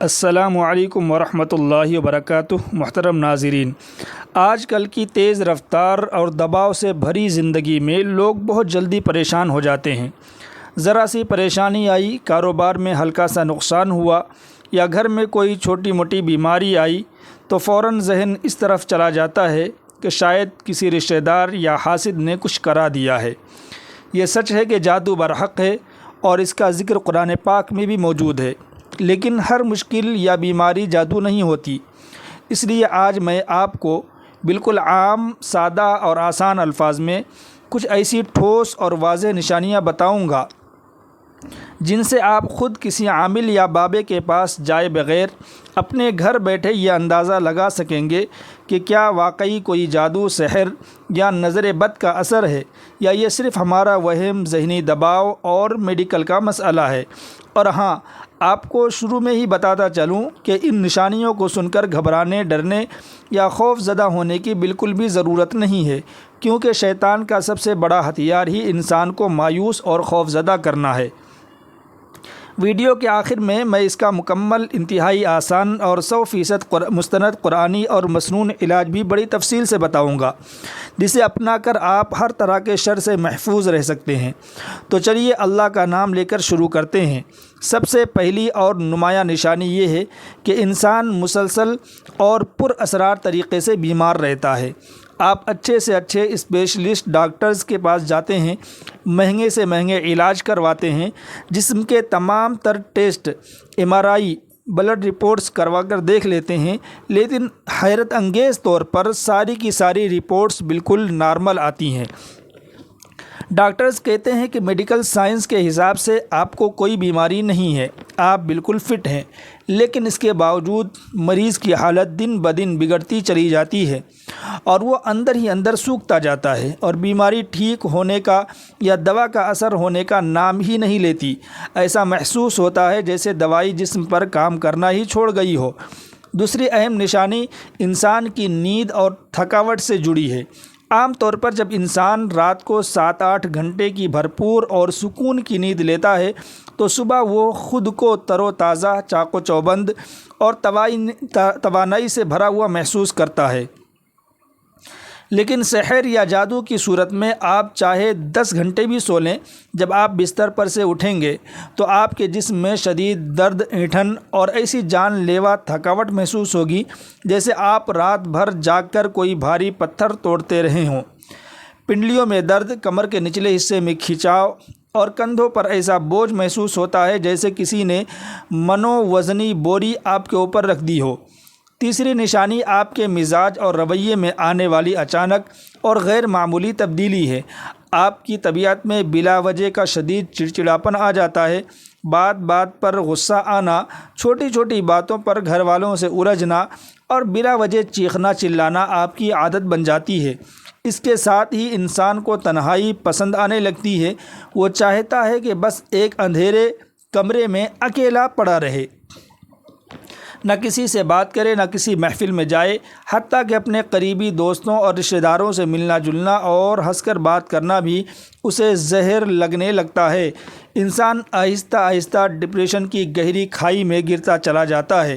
السلام علیکم ورحمۃ اللہ وبرکاتہ۔ محترم ناظرین، آج کل کی تیز رفتار اور دباؤ سے بھری زندگی میں لوگ بہت جلدی پریشان ہو جاتے ہیں۔ ذرا سی پریشانی آئی، کاروبار میں ہلکا سا نقصان ہوا یا گھر میں کوئی چھوٹی موٹی بیماری آئی تو فوراً ذہن اس طرف چلا جاتا ہے کہ شاید کسی رشتہ دار یا حاسد نے کچھ کرا دیا ہے۔ یہ سچ ہے کہ جادو برحق ہے اور اس کا ذکر قرآن پاک میں بھی موجود ہے، لیکن ہر مشکل یا بیماری جادو نہیں ہوتی۔ اس لیے آج میں آپ کو بالکل عام، سادہ اور آسان الفاظ میں کچھ ایسی ٹھوس اور واضح نشانیاں بتاؤں گا جن سے آپ خود کسی عامل یا بابے کے پاس جائے بغیر اپنے گھر بیٹھے یہ اندازہ لگا سکیں گے کہ کیا واقعی کوئی جادو، سحر یا نظر بد کا اثر ہے، یا یہ صرف ہمارا وہم، ذہنی دباؤ اور میڈیکل کا مسئلہ ہے۔ اور ہاں، آپ کو شروع میں ہی بتاتا چلوں کہ ان نشانیوں کو سن کر گھبرانے، ڈرنے یا خوف زدہ ہونے کی بالکل بھی ضرورت نہیں ہے، کیونکہ شیطان کا سب سے بڑا ہتھیار ہی انسان کو مایوس اور خوف زدہ کرنا ہے۔ ویڈیو کے آخر میں اس کا مکمل، انتہائی آسان اور 100% مستند قرآنی اور مسنون علاج بھی بڑی تفصیل سے بتاؤں گا، جسے اپنا کر آپ ہر طرح کے شر سے محفوظ رہ سکتے ہیں۔ تو چلیے اللہ کا نام لے کر شروع کرتے ہیں۔ سب سے پہلی اور نمایاں نشانی یہ ہے کہ انسان مسلسل اور پر اسرار طریقے سے بیمار رہتا ہے۔ آپ اچھے سے اچھے اسپیشلسٹ ڈاکٹرز کے پاس جاتے ہیں، مہنگے سے مہنگے علاج کرواتے ہیں، جسم کے تمام تر ٹیسٹ، MRI، بلڈ رپورٹس کروا کر دیکھ لیتے ہیں، لیکن حیرت انگیز طور پر ساری کی ساری رپورٹس بالکل نارمل آتی ہیں۔ ڈاکٹرز کہتے ہیں کہ میڈیکل سائنس کے حساب سے آپ کو کوئی بیماری نہیں ہے، آپ بالکل فٹ ہیں، لیکن اس کے باوجود مریض کی حالت دن بدن بگڑتی چلی جاتی ہے اور وہ اندر ہی اندر سوکھتا جاتا ہے اور بیماری ٹھیک ہونے کا یا دوا کا اثر ہونے کا نام ہی نہیں لیتی۔ ایسا محسوس ہوتا ہے جیسے دوائی جسم پر کام کرنا ہی چھوڑ گئی ہو۔ دوسری اہم نشانی انسان کی نیند اور تھکاوٹ سے جڑی ہے۔ عام طور پر جب انسان رات کو 7-8 گھنٹے کی بھرپور اور سکون کی نیند لیتا ہے تو صبح وہ خود کو تر و تازہ، چاق و چوبند اور توانائی سے بھرا ہوا محسوس کرتا ہے۔ لیکن سحر یا جادو کی صورت میں آپ چاہے 10 گھنٹے بھی سو لیں، جب آپ بستر پر سے اٹھیں گے تو آپ کے جسم میں شدید درد، اینٹھن اور ایسی جان لیوا تھکاوٹ محسوس ہوگی جیسے آپ رات بھر جاگ کر کوئی بھاری پتھر توڑتے رہے ہوں۔ پنڈلیوں میں درد، کمر کے نچلے حصے میں کھچاؤ اور کندھوں پر ایسا بوجھ محسوس ہوتا ہے جیسے کسی نے منووزنی بوری آپ کے اوپر رکھ دی ہو۔ تیسری نشانی آپ کے مزاج اور رویے میں آنے والی اچانک اور غیر معمولی تبدیلی ہے۔ آپ کی طبیعت میں بلا وجہ کا شدید چڑچڑاپن آ جاتا ہے، بات بات پر غصہ آنا، چھوٹی چھوٹی باتوں پر گھر والوں سے الجھنا اور بلا وجہ چیخنا چلانا آپ کی عادت بن جاتی ہے۔ اس کے ساتھ ہی انسان کو تنہائی پسند آنے لگتی ہے۔ وہ چاہتا ہے کہ بس ایک اندھیرے کمرے میں اکیلا پڑا رہے، نہ کسی سے بات کرے، نہ کسی محفل میں جائے، حتیٰ کہ اپنے قریبی دوستوں اور رشتہ داروں سے ملنا جلنا اور ہنس کر بات کرنا بھی اسے زہر لگنے لگتا ہے۔ انسان آہستہ آہستہ ڈپریشن کی گہری کھائی میں گرتا چلا جاتا ہے۔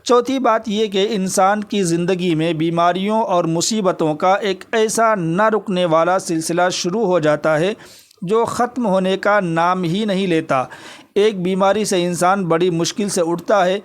چوتھی بات یہ کہ انسان کی زندگی میں بیماریوں اور مصیبتوں کا ایک ایسا نہ رکنے والا سلسلہ شروع ہو جاتا ہے جو ختم ہونے کا نام ہی نہیں لیتا۔ ایک بیماری سے انسان بڑی مشکل سے اٹھتا ہے،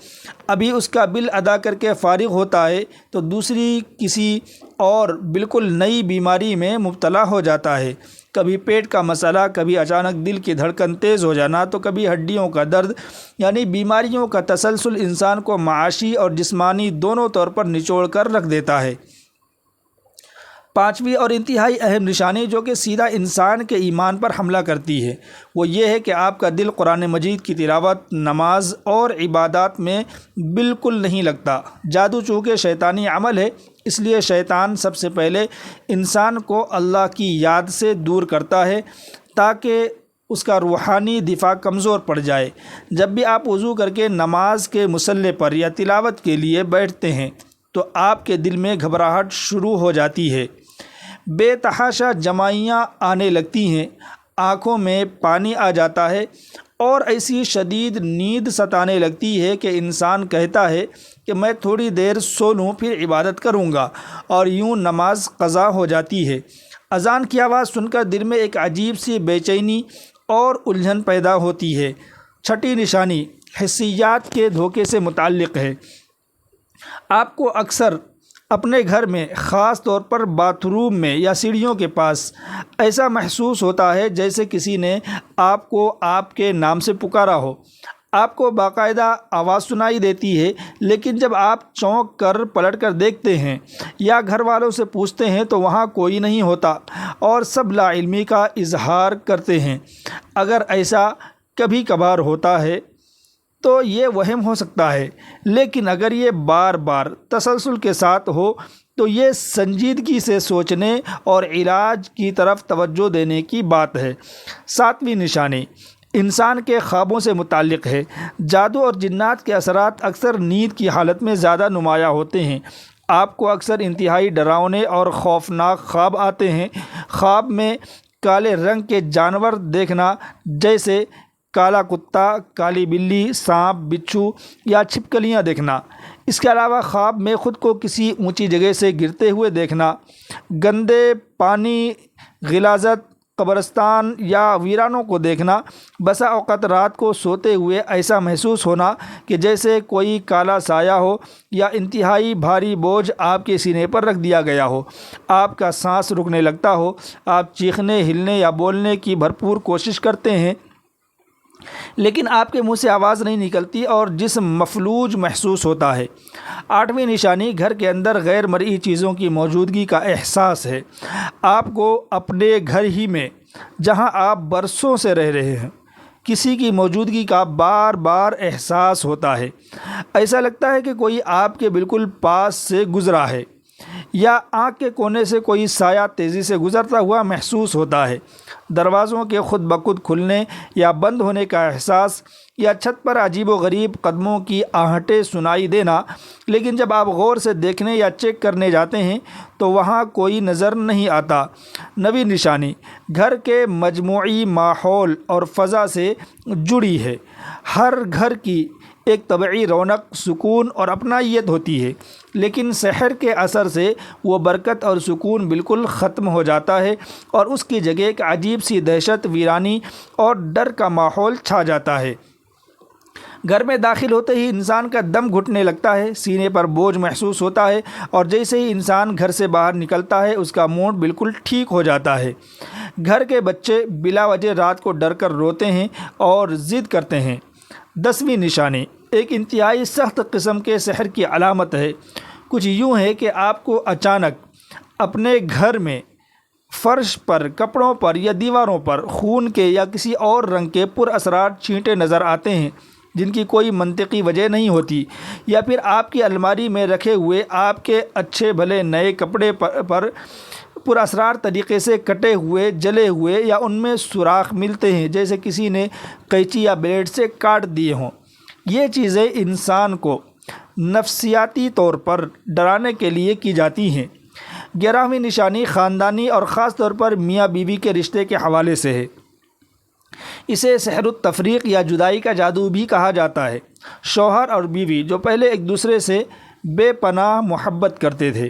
ابھی اس کا بل ادا کر کے فارغ ہوتا ہے تو دوسری کسی اور بالکل نئی بیماری میں مبتلا ہو جاتا ہے۔ کبھی پیٹ کا مسئلہ، کبھی اچانک دل کی دھڑکن تیز ہو جانا، تو کبھی ہڈیوں کا درد، یعنی بیماریوں کا تسلسل انسان کو معاشی اور جسمانی دونوں طور پر نچوڑ کر رکھ دیتا ہے۔ پانچویں اور انتہائی اہم نشانی جو کہ سیدھا انسان کے ایمان پر حملہ کرتی ہے، وہ یہ ہے کہ آپ کا دل قرآن مجید کی تلاوت، نماز اور عبادات میں بالکل نہیں لگتا۔ جادو چونکہ شیطانی عمل ہے، اس لیے شیطان سب سے پہلے انسان کو اللہ کی یاد سے دور کرتا ہے تاکہ اس کا روحانی دفاع کمزور پڑ جائے۔ جب بھی آپ وضو کر کے نماز کے مصلی پر یا تلاوت کے لیے بیٹھتے ہیں تو آپ کے دل میں گھبراہٹ شروع ہو جاتی ہے، بے تحاشا جمائیاں آنے لگتی ہیں، آنکھوں میں پانی آ جاتا ہے اور ایسی شدید نیند ستانے لگتی ہے کہ انسان کہتا ہے کہ میں تھوڑی دیر سو لوں پھر عبادت کروں گا، اور یوں نماز قضا ہو جاتی ہے۔ اذان کی آواز سن کر دل میں ایک عجیب سی بے چینی اور الجھن پیدا ہوتی ہے۔ چھٹی نشانی حسیات کے دھوکے سے متعلق ہے۔ آپ کو اکثر اپنے گھر میں، خاص طور پر باتھ روم میں یا سیڑھیوں کے پاس، ایسا محسوس ہوتا ہے جیسے کسی نے آپ کو آپ کے نام سے پکارا ہو۔ آپ کو باقاعدہ آواز سنائی دیتی ہے، لیکن جب آپ چونک کر پلٹ کر دیکھتے ہیں یا گھر والوں سے پوچھتے ہیں تو وہاں کوئی نہیں ہوتا اور سب لا علمی کا اظہار کرتے ہیں۔ اگر ایسا کبھی کبھار ہوتا ہے تو یہ وہم ہو سکتا ہے، لیکن اگر یہ بار بار تسلسل کے ساتھ ہو تو یہ سنجیدگی سے سوچنے اور علاج کی طرف توجہ دینے کی بات ہے۔ ساتویں نشانی انسان کے خوابوں سے متعلق ہے۔ جادو اور جنات کے اثرات اکثر نیند کی حالت میں زیادہ نمایاں ہوتے ہیں۔ آپ کو اکثر انتہائی ڈراؤنے اور خوفناک خواب آتے ہیں۔ خواب میں کالے رنگ کے جانور دیکھنا، جیسے کالا کتا، کالی بلی، سانپ، بچھو یا چھپکلیاں دیکھنا۔ اس کے علاوہ خواب میں خود کو کسی اونچی جگہ سے گرتے ہوئے دیکھنا، گندے پانی، غلاظت، قبرستان یا ویرانوں کو دیکھنا۔ بسا اوقات رات کو سوتے ہوئے ایسا محسوس ہونا کہ جیسے کوئی کالا سایہ ہو یا انتہائی بھاری بوجھ آپ کے سینے پر رکھ دیا گیا ہو۔ آپ کا سانس رکنے لگتا ہو، آپ چیخنے، ہلنے یا بولنے کی بھرپور کوشش کرتے ہیں، لیکن آپ کے منہ سے آواز نہیں نکلتی اور جسم مفلوج محسوس ہوتا ہے۔ آٹھویں نشانی گھر کے اندر غیر مرئی چیزوں کی موجودگی کا احساس ہے۔ آپ کو اپنے گھر ہی میں، جہاں آپ برسوں سے رہ رہے ہیں، کسی کی موجودگی کا بار بار احساس ہوتا ہے۔ ایسا لگتا ہے کہ کوئی آپ کے بالکل پاس سے گزرا ہے، یا آنکھ کے کونے سے کوئی سایہ تیزی سے گزرتا ہوا محسوس ہوتا ہے۔ دروازوں کے خود بخود کھلنے یا بند ہونے کا احساس، یا چھت پر عجیب و غریب قدموں کی آہٹیں سنائی دینا، لیکن جب آپ غور سے دیکھنے یا چیک کرنے جاتے ہیں تو وہاں کوئی نظر نہیں آتا۔ نویں نشانی گھر کے مجموعی ماحول اور فضا سے جڑی ہے۔ ہر گھر کی ایک طبعی رونق، سکون اور اپنائیت ہوتی ہے، لیکن سحر کے اثر سے وہ برکت اور سکون بالکل ختم ہو جاتا ہے اور اس کی جگہ ایک عجیب سی دہشت، ویرانی اور ڈر کا ماحول چھا جاتا ہے۔ گھر میں داخل ہوتے ہی انسان کا دم گھٹنے لگتا ہے، سینے پر بوجھ محسوس ہوتا ہے، اور جیسے ہی انسان گھر سے باہر نکلتا ہے اس کا موڈ بالکل ٹھیک ہو جاتا ہے۔ گھر کے بچے بلا وجہ رات کو ڈر کر روتے ہیں اور ضد کرتے ہیں۔ 10ویں نشانی ایک انتہائی سخت قسم کے سحر کی علامت ہے۔ کچھ یوں ہے کہ آپ کو اچانک اپنے گھر میں فرش پر، کپڑوں پر یا دیواروں پر خون کے یا کسی اور رنگ کے پر اسرار چھینٹے نظر آتے ہیں جن کی کوئی منطقی وجہ نہیں ہوتی، یا پھر آپ کی الماری میں رکھے ہوئے آپ کے اچھے بھلے نئے کپڑے پر پراسرار طریقے سے کٹے ہوئے، جلے ہوئے یا ان میں سوراخ ملتے ہیں جیسے کسی نے قینچی یا بلیڈ سے کاٹ دیے ہوں۔ یہ چیزیں انسان کو نفسیاتی طور پر ڈرانے کے لیے کی جاتی ہیں۔ 11ویں نشانی خاندانی اور خاص طور پر میاں بیوی کے رشتے کے حوالے سے ہے۔ اسے سحر التفریق یا جدائی کا جادو بھی کہا جاتا ہے۔ شوہر اور بیوی جو پہلے ایک دوسرے سے بے پناہ محبت کرتے تھے،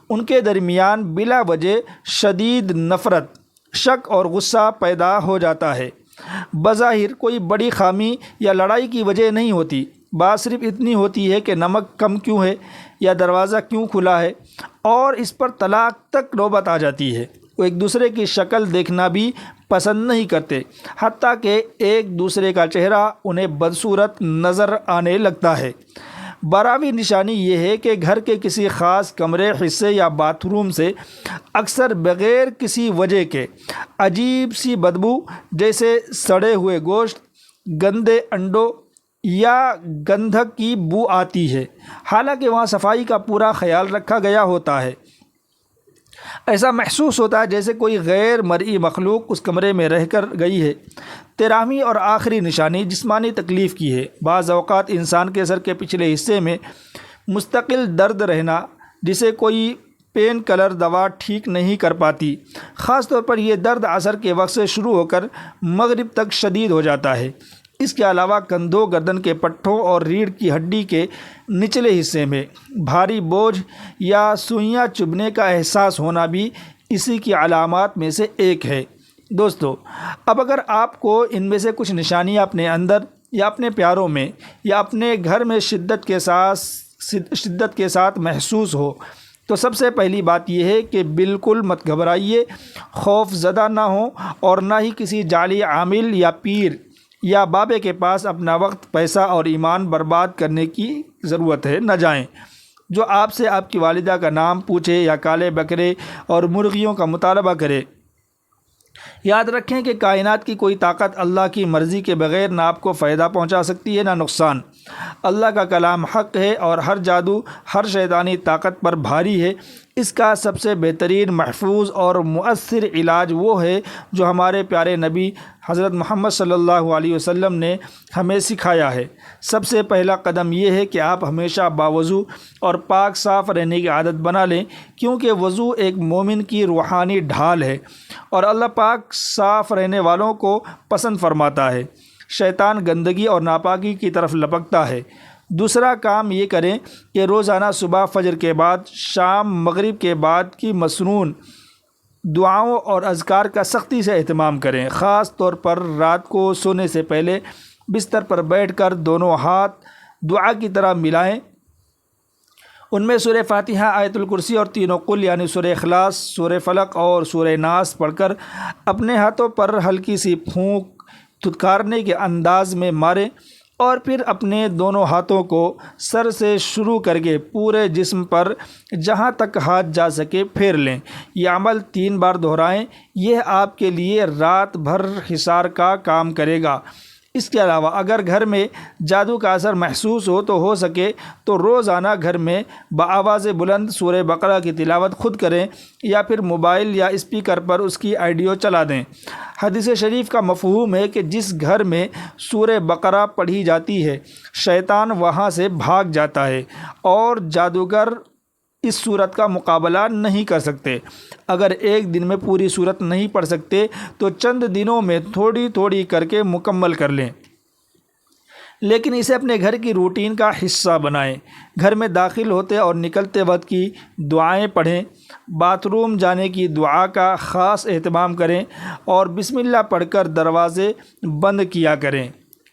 ان کے درمیان بلا وجہ شدید نفرت، شک اور غصہ پیدا ہو جاتا ہے۔ بظاہر کوئی بڑی خامی یا لڑائی کی وجہ نہیں ہوتی، بات صرف اتنی ہوتی ہے کہ نمک کم کیوں ہے یا دروازہ کیوں کھلا ہے، اور اس پر طلاق تک نوبت آ جاتی ہے۔ وہ ایک دوسرے کی شکل دیکھنا بھی پسند نہیں کرتے، حتیٰ کہ ایک دوسرے کا چہرہ انہیں بدصورت نظر آنے لگتا ہے۔ 12ویں نشانی یہ ہے کہ گھر کے کسی خاص کمرے، حصے یا باتھ روم سے اکثر بغیر کسی وجہ کے عجیب سی بدبو، جیسے سڑے ہوئے گوشت، گندے انڈوں یا گندھک کی بو آتی ہے، حالانکہ وہاں صفائی کا پورا خیال رکھا گیا ہوتا ہے۔ ایسا محسوس ہوتا ہے جیسے کوئی غیر مرئی مخلوق اس کمرے میں رہ کر گئی ہے۔ 13ویں اور آخری نشانی جسمانی تکلیف کی ہے۔ بعض اوقات انسان کے سر کے پچھلے حصے میں مستقل درد رہنا، جسے کوئی پین کلر دوا ٹھیک نہیں کر پاتی۔ خاص طور پر یہ درد عصر کے وقت سے شروع ہو کر مغرب تک شدید ہو جاتا ہے۔ اس کے علاوہ کندھوں، گردن کے پٹھوں اور ریڑھ کی ہڈی کے نچلے حصے میں بھاری بوجھ یا سوئیاں چبھنے کا احساس ہونا بھی اسی کی علامات میں سے ایک ہے۔ دوستو، اب اگر آپ کو ان میں سے کچھ نشانیاں اپنے اندر یا اپنے پیاروں میں یا اپنے گھر میں شدت کے ساتھ محسوس ہو تو سب سے پہلی بات یہ ہے کہ بالکل مت گھبرائیے، خوف زدہ نہ ہوں اور نہ ہی کسی جعلی عامل یا پیر یا بابے کے پاس اپنا وقت، پیسہ اور ایمان برباد کرنے کی ضرورت ہے نہ جائیں، جو آپ سے آپ کی والدہ کا نام پوچھے یا کالے بکرے اور مرغیوں کا مطالبہ کرے۔ یاد رکھیں کہ کائنات کی کوئی طاقت اللہ کی مرضی کے بغیر نہ آپ کو فائدہ پہنچا سکتی ہے نہ نقصان۔ اللہ کا کلام حق ہے اور ہر جادو، ہر شیطانی طاقت پر بھاری ہے۔ اس کا سب سے بہترین، محفوظ اور مؤثر علاج وہ ہے جو ہمارے پیارے نبی حضرت محمد صلی اللہ علیہ وسلم نے ہمیں سکھایا ہے۔ سب سے پہلا قدم یہ ہے کہ آپ ہمیشہ باوضو اور پاک صاف رہنے کی عادت بنا لیں، کیونکہ وضو ایک مومن کی روحانی ڈھال ہے اور اللہ پاک صاف رہنے والوں کو پسند فرماتا ہے۔ شیطان گندگی اور ناپاکی کی طرف لپکتا ہے۔ دوسرا کام یہ کریں کہ روزانہ صبح فجر کے بعد، شام مغرب کے بعد کی مسنون دعاؤں اور اذکار کا سختی سے اہتمام کریں۔ خاص طور پر رات کو سونے سے پہلے بستر پر بیٹھ کر دونوں ہاتھ دعا کی طرح ملائیں، ان میں سورہ فاتحہ، آیت الکرسی اور تینوں قل یعنی سورہ اخلاص، سورہ فلق اور سورہ ناس پڑھ کر اپنے ہاتھوں پر ہلکی سی پھونک دھتکارنے کے انداز میں ماریں اور پھر اپنے دونوں ہاتھوں کو سر سے شروع کر کے پورے جسم پر جہاں تک ہاتھ جا سکے پھیر لیں۔ یہ عمل 3 بار دہرائیں، یہ آپ کے لیے رات بھر حصار کا کام کرے گا۔ اس کے علاوہ اگر گھر میں جادو کا اثر محسوس ہو سکے تو روزانہ گھر میں بآواز بلند سورہ بقرہ کی تلاوت خود کریں یا پھر موبائل یا اسپیکر پر اس کی آڈیو چلا دیں۔ حدیث شریف کا مفہوم ہے کہ جس گھر میں سورہ بقرہ پڑھی جاتی ہے، شیطان وہاں سے بھاگ جاتا ہے اور جادوگر اس صورت کا مقابلہ نہیں کر سکتے۔ اگر ایک دن میں پوری صورت نہیں پڑھ سکتے تو چند دنوں میں تھوڑی تھوڑی کر کے مکمل کر لیں، لیکن اسے اپنے گھر کی روٹین کا حصہ بنائیں۔ گھر میں داخل ہوتے اور نکلتے وقت کی دعائیں پڑھیں، باتھ روم جانے کی دعا کا خاص اہتمام کریں اور بسم اللہ پڑھ کر دروازے بند کیا کریں۔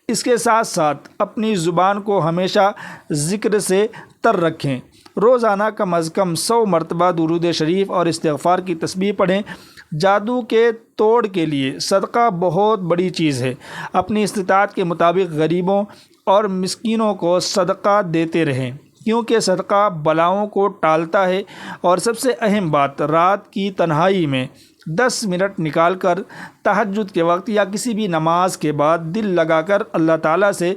اس کے ساتھ ساتھ اپنی زبان کو ہمیشہ ذکر سے تر رکھیں۔ روزانہ کم از کم 100 مرتبہ درود شریف اور استغفار کی تسبیح پڑھیں۔ جادو کے توڑ کے لیے صدقہ بہت بڑی چیز ہے۔ اپنی استطاعت کے مطابق غریبوں اور مسکینوں کو صدقہ دیتے رہیں، کیونکہ صدقہ بلاؤں کو ٹالتا ہے۔ اور سب سے اہم بات، رات کی تنہائی میں 10 منٹ نکال کر تہجد کے وقت یا کسی بھی نماز کے بعد دل لگا کر اللہ تعالیٰ سے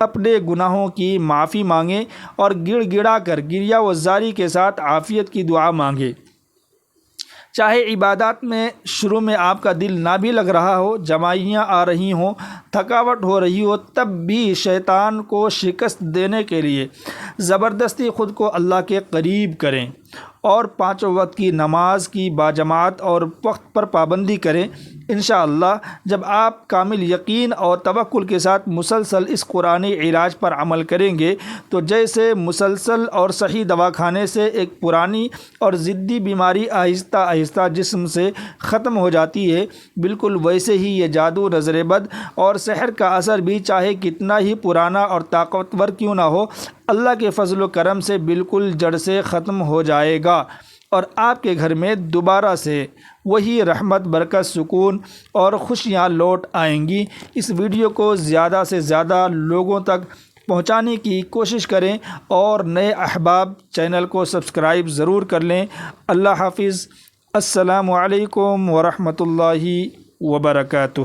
اپنے گناہوں کی معافی مانگیں اور گڑ گڑا کر گریہ و زاری کے ساتھ عافیت کی دعا مانگیں۔ چاہے عبادات میں شروع میں آپ کا دل نہ بھی لگ رہا ہو، جمائیاں آ رہی ہوں، تھکاوٹ ہو رہی ہو، تب بھی شیطان کو شکست دینے کے لیے زبردستی خود کو اللہ کے قریب کریں اور 5 وقت کی نماز کی باجماعت اور وقت پر پابندی کریں۔ انشاءاللہ جب آپ کامل یقین اور توکل کے ساتھ مسلسل اس قرآنی علاج پر عمل کریں گے تو جیسے مسلسل اور صحیح دواخانے سے ایک پرانی اور ضدی بیماری آہستہ آہستہ جسم سے ختم ہو جاتی ہے، بالکل ویسے ہی یہ جادو، نظر بد اور سحر کا اثر بھی چاہے کتنا ہی پرانا اور طاقتور کیوں نہ ہو، اللہ کے فضل و کرم سے بالکل جڑ سے ختم ہو جائے گا اور آپ کے گھر میں دوبارہ سے وہی رحمت، برکت، سکون اور خوشیاں لوٹ آئیں گی۔ اس ویڈیو کو زیادہ سے زیادہ لوگوں تک پہنچانے کی کوشش کریں اور نئے احباب چینل کو سبسکرائب ضرور کر لیں۔ اللہ حافظ۔ السلام علیکم ورحمۃ اللہ وبرکاتہ۔